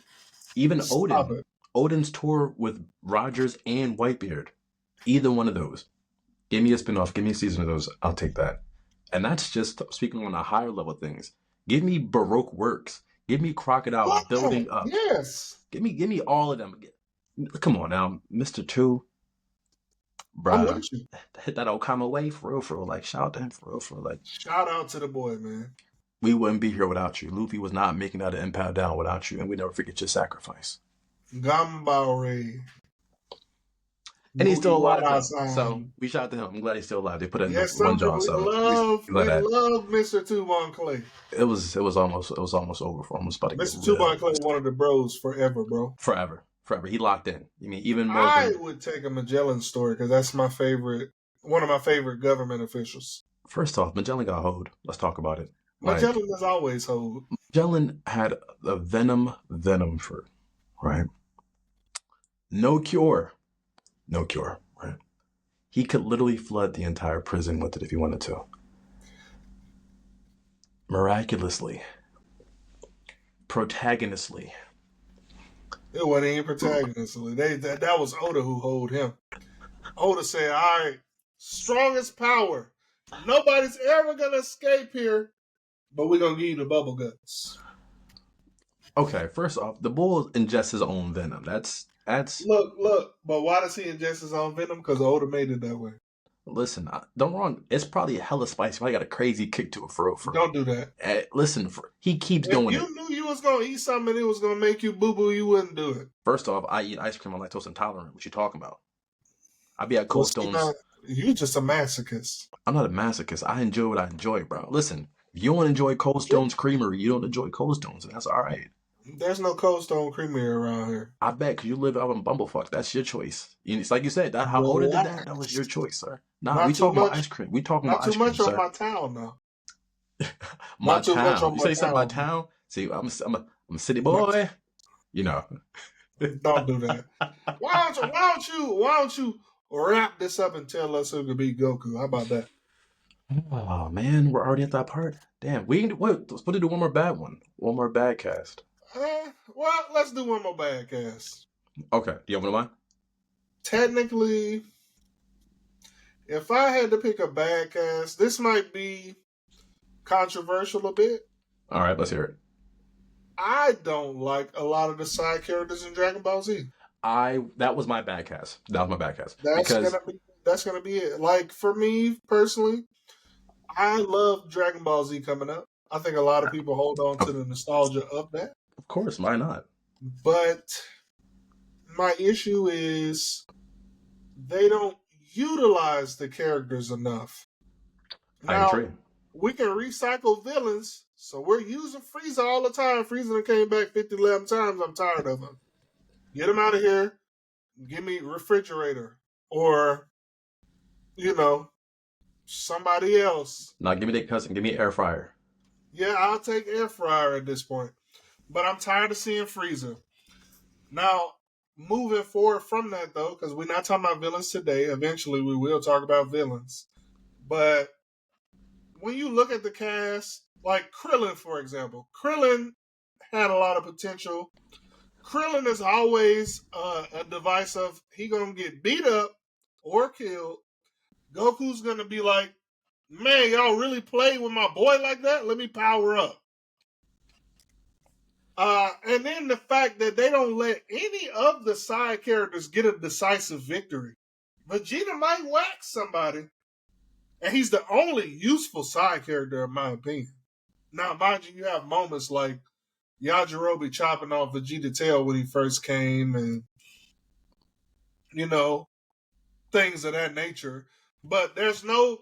Even Odin. Odin's tour with Rogers and Whitebeard. Either one of those. Give me a spinoff. Give me a season of those. I'll take that. And that's just speaking on a higher level of things. Give me Baroque Works. Give me Crocodile building up. Yes. Give me all of them. Come on now, Mr. Two, I'm bruh. with you. Hit that Okama wave for real, for real. Like, shout out to him for real, for real. Like, Shout out to the boy, man. we wouldn't be here without you. Luffy was not making out an Impel Down without you, and we never forget your sacrifice. Gambare. And he's still alive though, so Mugiwara-san. we shout out to him. I'm glad he's still alive. They put it in the Yes, one sir. John, so at least we We let that. love Mr. Tubon Clay. It was almost over for almost about to get Mr. real Tubon Clay, one of the bros forever, bro. forever. He locked in. I mean, even more I than would take a Magellan story because that's my favorite, one of my favorite government officials. first off, Magellan got hold. Let's talk about it. Like Magellan is always hold. Magellan had a venom fruit, right? No cure, right? He could literally flood the entire prison with it if he wanted to. Miraculously, protagonistly. It wasn't even protagonistly. That was Oda who hold him. Oda said, "All right, strongest power. Nobody's ever gonna escape here, but we're gonna give you the bubble guts." Okay, first off, the bull ingests his own venom. That's Look. But why does he ingest his own venom? Because Oda made it that way. listen. Don't wrong. It's probably hella spicy. I got a crazy kick to it for real. Don't do that. Listen, he keeps If doing it. you knew you was gonna eat something and it was gonna make you boo boo, you wouldn't do it. First off, I eat ice cream. I'm lactose intolerant. What you talking about? I be at Well, Cold Stones. You just a masochist. I'm not a masochist. I enjoy what I enjoy, bro. Listen, if you don't enjoy Cold Stone's Creamery, you don't enjoy Cold Stones, and that's all right. There's no Cold Stone Creamery around here. I bet because you live out in Bumblefuck. That's your choice. It's like you said, that how Oda did that. That was your choice, sir. Nah, Not we too talking about much. ice cream. We talking Not about too ice cream, much on sir. my town now. My Not too much town. on You my say something about town. town? See, I'm a city boy. You know. Don't do that. Why don't you wrap this up and tell us who could be Goku? How about that? Oh man, we're already at that part. Damn, we can wait. Let's put it to one more bad one. One more bad cast. Well, let's do one more bad cast. Okay. Do you have one of mine? Technically, if I had to pick a bad cast, this might be controversial a bit. All right, let's hear it. I don't like a lot of the side characters in Dragon Ball Z. That was my bad cast. That was my bad cast. That's gonna be it. Like for me personally, I love Dragon Ball Z coming up. I think a lot of people hold on to the nostalgia of that. Of course, why not? But my issue is they don't utilize the characters enough. I agree. We can recycle villains, so we're using Frieza all the time. Frieza came back 50, 11 times. I'm tired of him. Get him out of here. Give me Refrigerator. Or, somebody else. Now, give me that cousin. Give me Air Fryer. Yeah, I'll take Air Fryer at this point. But I'm tired of seeing Frieza. Now, moving forward from that, though, because we're not talking about villains today. Eventually, we will talk about villains. But when you look at the cast, like Krillin, for example, Krillin had a lot of potential. Krillin is always a device of he gonna get beat up or killed. Goku's gonna be like, man, y'all really play with my boy like that? Let me power up. And then the fact that they don't let any of the side characters get a decisive victory. Vegeta might whack somebody, and he's the only useful side character, in my opinion. Now, mind you have moments like Yajirobe chopping off Vegeta's tail when he first came, and things of that nature. But there's no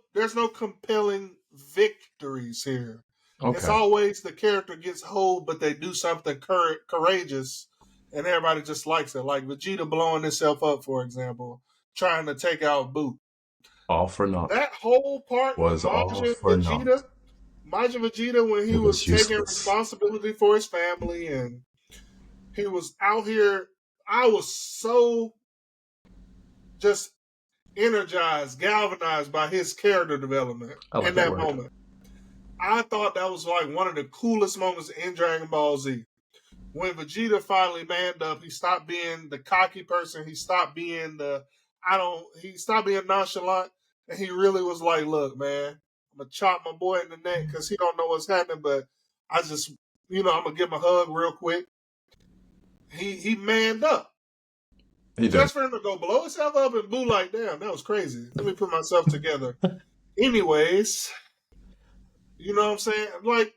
compelling victories here. Okay. It's always the character gets hold, but they do something courageous, and everybody just likes it. Like Vegeta blowing himself up, for example, trying to take out Boo. All for naught. That whole part was all for naught. Majin Vegeta, when he was taking responsibility for his family and he was out here, I was so just energized, galvanized by his character development in that moment. I thought that was like one of the coolest moments in Dragon Ball Z. When Vegeta finally manned up, he stopped being the cocky person. He stopped being he stopped being nonchalant. And he really was like, look, man, I'm going to chop my boy in the neck because he don't know what's happening, but I just, I'm going to give him a hug real quick. He manned up. He did. Just for him to go blow himself up and boo like, damn, that was crazy. Let me put myself together. Anyways, you know what I'm saying? Like,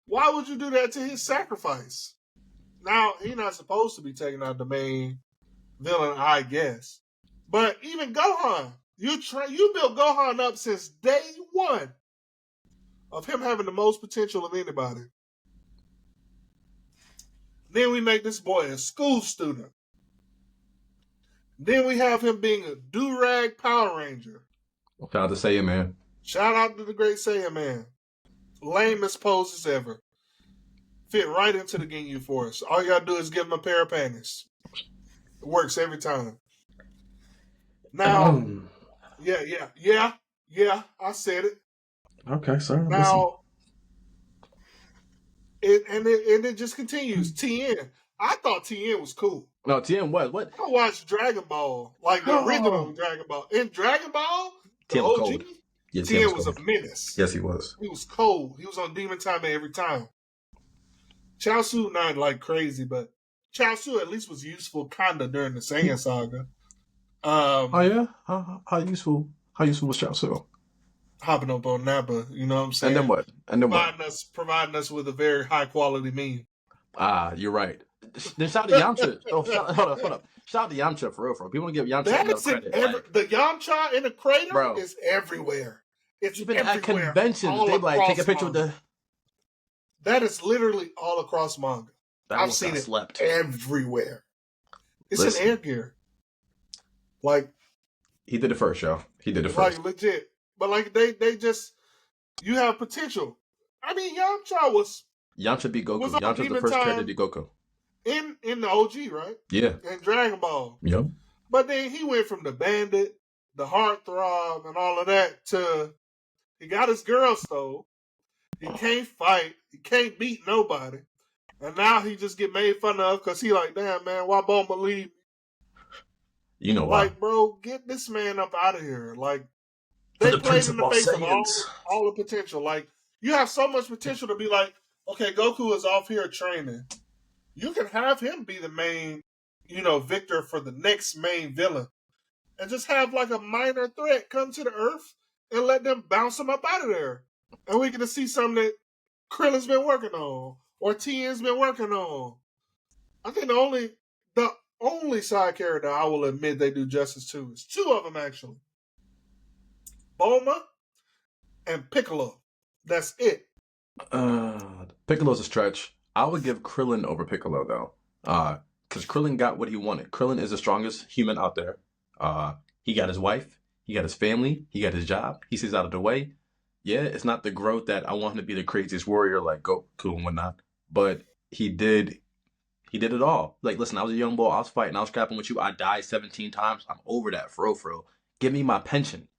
why would you do that to his sacrifice? Now, he's not supposed to be taking out the main villain, I guess. But even Gohan, you built Gohan up since day one of him having the most potential of anybody. Then we make this boy a school student. Then we have him being a do-rag Power Ranger. Shout out to Saiyan Man. Shout out to the great Saiyan Man. Lamest poses ever. Fit right into the Ginyu Force. All you gotta do is give him a pair of panties. It works every time. Now, yeah, I said it. Okay, sir. Now, it just continues. Tien. I thought Tien was cool. No, Tien was what? I watched Dragon Ball, like the original Dragon Ball. In Dragon Ball, the Tien was OG, cold. Yeah, Tien was a menace. Yes, he was. He was cold. He was on Demon Time every time. Chaozu not like crazy, but Chaozu at least was useful kinda during the Saiyan saga. Oh yeah? How useful was Chaozu? Hopping up on Nappa, you know what I'm saying? And then what? Providing us with a very high quality meme. You're right. Then shout out to Yamcha. Hold up. Shout out to Yamcha for real. People don't give Yamcha enough credit. The Yamcha in the crater is everywhere. It's even everywhere. At conventions, they like take a picture with the. That is literally all across manga. I've seen it everywhere. It's in Air Gear. Like he did it first, yo. He did it first. Like legit. But like they just you have potential. I mean Yamcha beat Goku. Yamcha's the first character to beat Goku. In the OG, right? Yeah. In Dragon Ball. Yep. But then he went from the bandit, the heartthrob, and all of that to he got his girl stole. He can't fight. He can't beat nobody. And now he just get made fun of because he like, damn, man, why Bulma leave? You know why. Like, bro, get this man up out of here. Like, they played in the face of all the potential. Like, you have so much potential to be like, okay, Goku is off here training. You can have him be the main, victor for the next main villain. And just have like a minor threat come to the Earth and let them bounce him up out of there. And we get to see something that Krillin's been working on or Tien's been working on. I think the only side character I will admit they do justice to is two of them actually. Bulma and Piccolo. That's it. Piccolo's a stretch. I would give Krillin over Piccolo though. Because Krillin got what he wanted. Krillin is the strongest human out there. He got his wife, he got his family, he got his job, he stays out of the way. Yeah, it's not the growth that I want him to be the craziest warrior like Goku and whatnot. But he did it all. Like, listen, I was a young boy, I was fighting, I was scrapping with you, I died 17 times. I'm over that, for real. Give me my pension.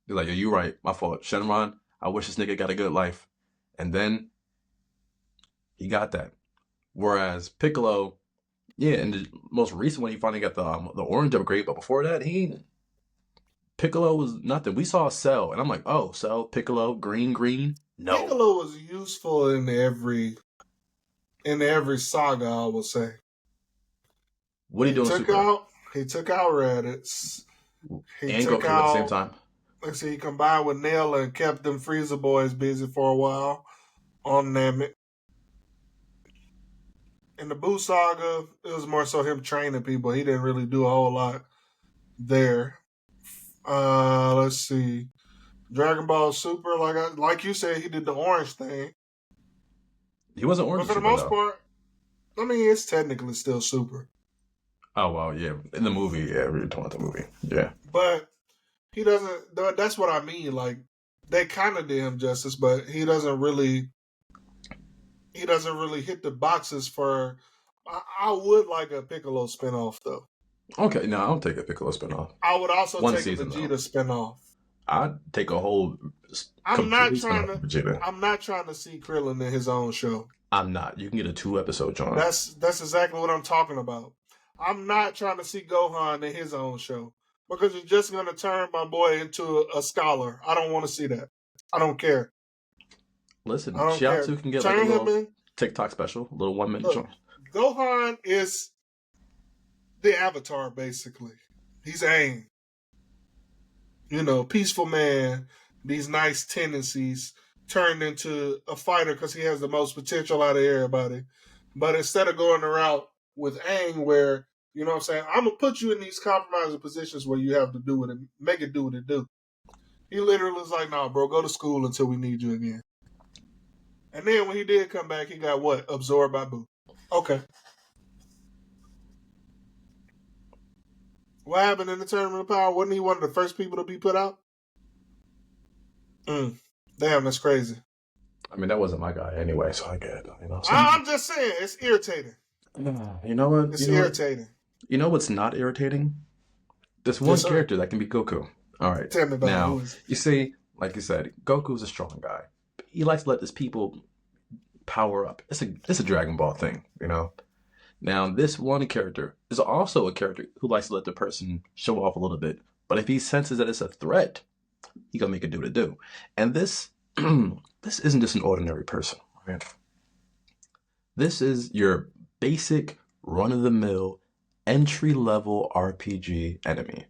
You're like, yo, you right, my fault. Shenron, I wish this nigga got a good life. And then he got that. Whereas Piccolo, yeah, and the most recent one, he finally got the orange upgrade, but before that, Piccolo was nothing. We saw Cell, and I'm like, oh, Cell, Piccolo, green. No. Piccolo was useful in every saga, I would say. What are you doing? He took out Raditz. And Goku at the same time. Let's see, he combined with Nail and kept them Frieza boys busy for a while on Namek. In the Buu saga, it was more so him training people. He didn't really do a whole lot there. Let's see. Dragon Ball Super, like you said, he did the orange thing. He wasn't orange. But for the most part, I mean, it's technically still Super. Oh, well, yeah. In the movie, yeah, we were talking about the movie. Yeah. But he doesn't, that's what I mean. Like, they kind of did him justice, but he doesn't really hit the boxes for, I would like a Piccolo spinoff, though. Okay, no, I'll take a Piccolo spinoff. I would also take a Vegeta spinoff. I'd take a whole. I'm not trying to see Krillin in his own show. I'm not. You can get a 2-episode, John. That's exactly what I'm talking about. I'm not trying to see Gohan in his own show because you're just going to turn my boy into a scholar. I don't want to see that. I don't care. Listen, Shiatsu can get like a little TikTok special, a little 1 minute. Gohan is the Avatar, basically. He's Aang. Peaceful man, these nice tendencies turned into a fighter because he has the most potential out of everybody. But instead of going the route with Aang, where, you know what I'm saying, I'm going to put you in these compromising positions where you have to do it and make it do what it do. He literally was like, nah, bro, go to school until we need you again. And then when he did come back, he got what? Absorbed by Boo. Okay. What happened in the Tournament of Power? Wasn't he one of the first people to be put out? Damn, that's crazy. I mean, that wasn't my guy anyway, so I get it. I'm just saying, it's irritating. You know what? It's irritating. You know what's not irritating? This one character that can be Goku. All right. Tell me about now, you see, like you said, Goku's a strong guy. He likes to let his people power up. It's a Dragon Ball thing, Now, this one character is also a character who likes to let the person show off a little bit. But if he senses that it's a threat, he gonna make it do what it do. And this this isn't just an ordinary person, right? This is your basic run-of-the-mill entry-level RPG enemy.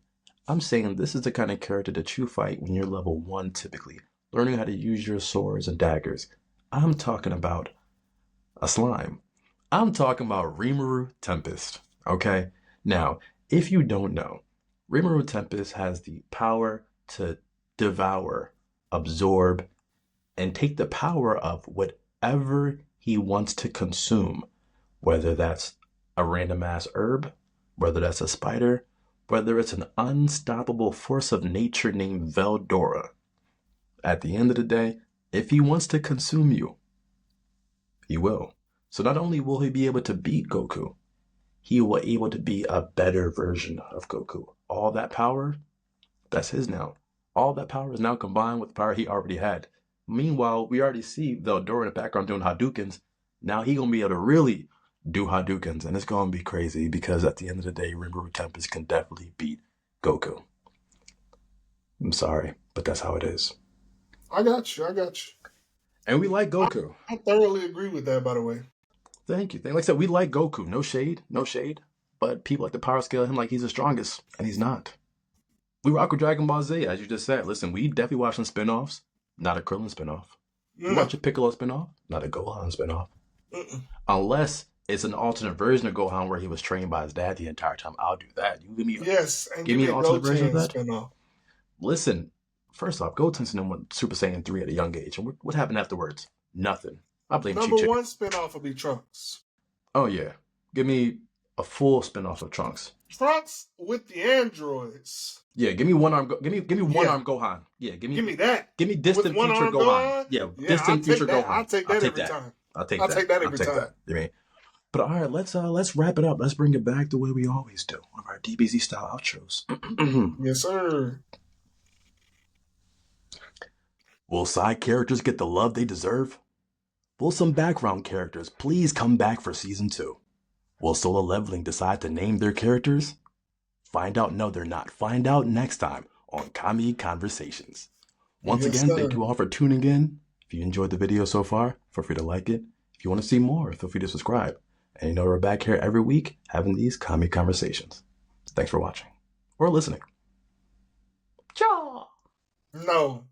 I'm saying this is the kind of character that you fight when you're level 1 typically, learning how to use your swords and daggers. I'm talking about a slime. I'm talking about Rimuru Tempest, okay? Now, if you don't know, Rimuru Tempest has the power to devour, absorb, and take the power of whatever he wants to consume, whether that's a random ass herb, whether that's a spider, whether it's an unstoppable force of nature named Veldora. At the end of the day, if he wants to consume you, he will. So not only will he be able to beat Goku, he will be able to be a better version of Goku. All that power, that's his now. All that power is now combined with the power he already had. Meanwhile, we already see Veldora in the background doing Hadoukens. Now he gonna be able to really do Hadoukens, and it's gonna be crazy because at the end of the day, Rimuru Tempest can definitely beat Goku. I'm sorry, but that's how it is. I got you. And we like Goku. I thoroughly agree with that, by the way. Thank you. Like I said, we like Goku. No shade. But people like to power scale him like he's the strongest, and he's not. We rock with Dragon Ball Z, as you just said. Listen, we definitely watch some spinoffs. Not a Krillin spinoff. We watch a Piccolo spinoff. Not a Gohan spinoff. Unless it's an alternate version of Gohan where he was trained by his dad the entire time. I'll do that. You give me give me an alternate version of that. Spinoff. Listen, first off, Goten went Super Saiyan 3 at a young age. And what happened afterwards? Nothing. I blame Number one spinoff will be Trunks. Oh yeah. Give me a full spinoff of Trunks. Trunks with the androids. Yeah, give me one arm. Give me one arm Gohan. Yeah, give me that. Give me distant future Gohan. Yeah, distant future Gohan. I'll take that every time. I'll take that every time. You mean? But all right, let's wrap it up. Let's bring it back the way we always do. One of our DBZ style outros. Yes, sir. Will side characters get the love they deserve? Will some background characters please come back for season 2? Will Solo Leveling decide to name their characters? Find out. No, they're not. Find out next time on Kami Conversations. Once again, thank you all for tuning in. If you enjoyed the video so far, feel free to like it. If you want to see more, feel free to subscribe. And we're back here every week having these Kami Conversations. Thanks for watching or listening. Ciao. No.